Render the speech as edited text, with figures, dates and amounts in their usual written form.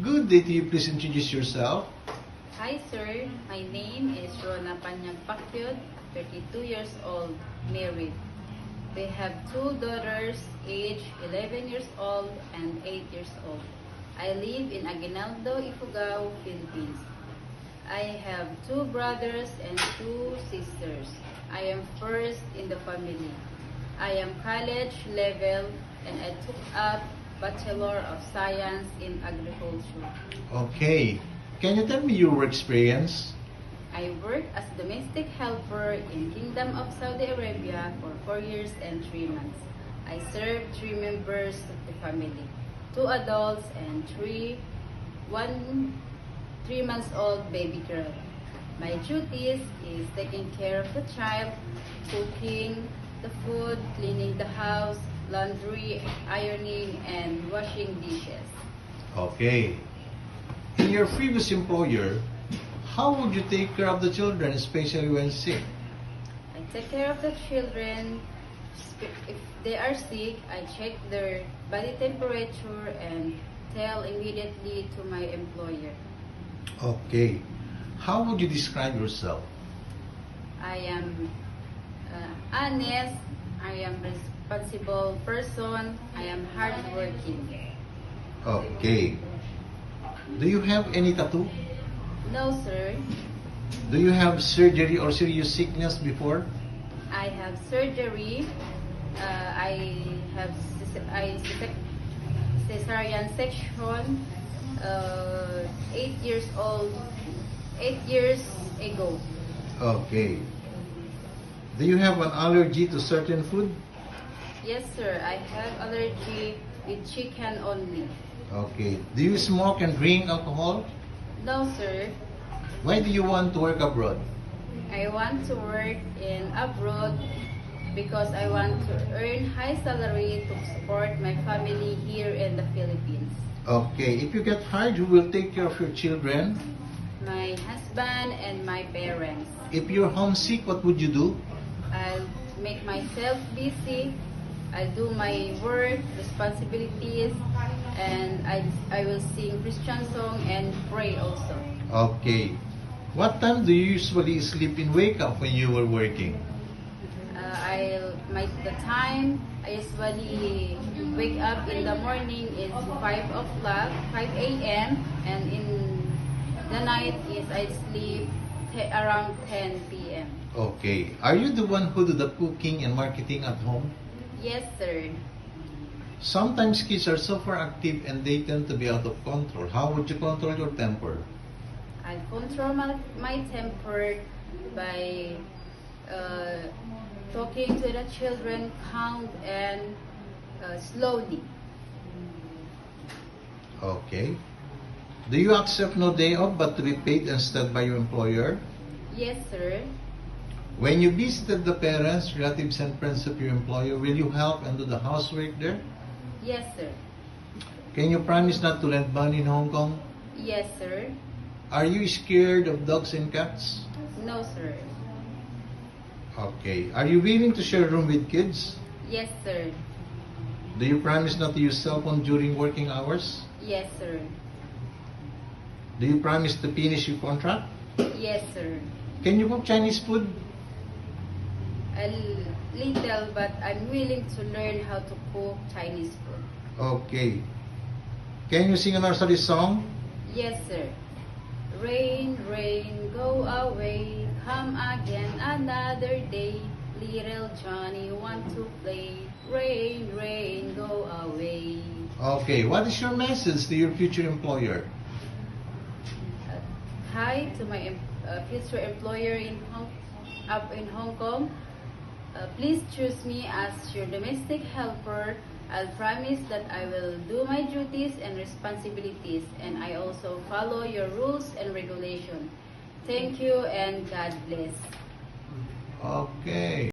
Good day to you. Please introduce yourself. Hi sir, my name is Rona Panyag Pakyod, 32 years old, married. We have two daughters, aged 11 years old and 8 years old. I live in Aguinaldo, Ifugao, Philippines. I have two brothers and two sisters. I am first in the family. I am college level and I took up Bachelor of Science in Agriculture. Okay. Can you tell me your work experience? I worked as domestic helper in Kingdom of Saudi Arabia for 4 years and 3 months. I served 3 members of the family, 2 adults and 3 months old baby girl. My duties is taking care of the child, cooking the food, cleaning the house, laundry, ironing, and washing dishes. Okay. In your previous employer, how would you take care of the children, especially when sick? I take care of the children. If they are sick, I check their body temperature and tell immediately to my employer. Okay. How would you describe yourself? I am honest. I am responsible person. I am hardworking. Okay. Do you have any tattoo? No, sir. Do you have surgery or serious sickness before? I have surgery. I have cesarean section. 8 years old. 8 years ago. Okay. Do you have an allergy to certain food? Yes, sir. I have allergy with chicken only. Okay. Do you smoke and drink alcohol? No, sir. Why do you want to work abroad? I want to work in abroad because I want to earn high salary to support my family here in the Philippines. Okay. If you get hired, who will take care of your children? My husband and my parents. If you're homesick, what would you do? I'll make myself busy. I'll do my work, responsibilities, and I will sing Christian song and pray also. Okay. What time do you usually sleep and wake up when you were working? The time I usually wake up in the morning is 5 o'clock, 5 a.m. and in the night is I sleep around 10 p.m. Okay. Are you the one who do the cooking and marketing at home? Yes, sir. Sometimes kids are super active and they tend to be out of control. How would you control your temper? I control my temper by talking to the children calm and slowly. Okay. Do you accept no day off but to be paid instead by your employer? Yes, sir. When you visited the parents, relatives, and friends of your employer, will you help and do the housework there? Yes, sir. Can you promise not to lend money in Hong Kong? Yes, sir. Are you scared of dogs and cats? No, sir. Okay. Are you willing to share a room with kids? Yes, sir. Do you promise not to use cell phone during working hours? Yes, sir. Do you promise to finish your contract? Yes, sir. Can you cook Chinese food? A little, but I'm willing to learn how to cook Chinese food. Okay. Can you sing a nursery song? Yes, sir. Rain, rain, go away, come again another day. Little Johnny want to play. Rain, rain, go away. Okay. What is your message to your future employer? Hi to my future employer in Hong Kong. Please choose me as your domestic helper. I'll promise that I will do my duties and responsibilities, and I also follow your rules and regulations. Thank you and God bless. Okay.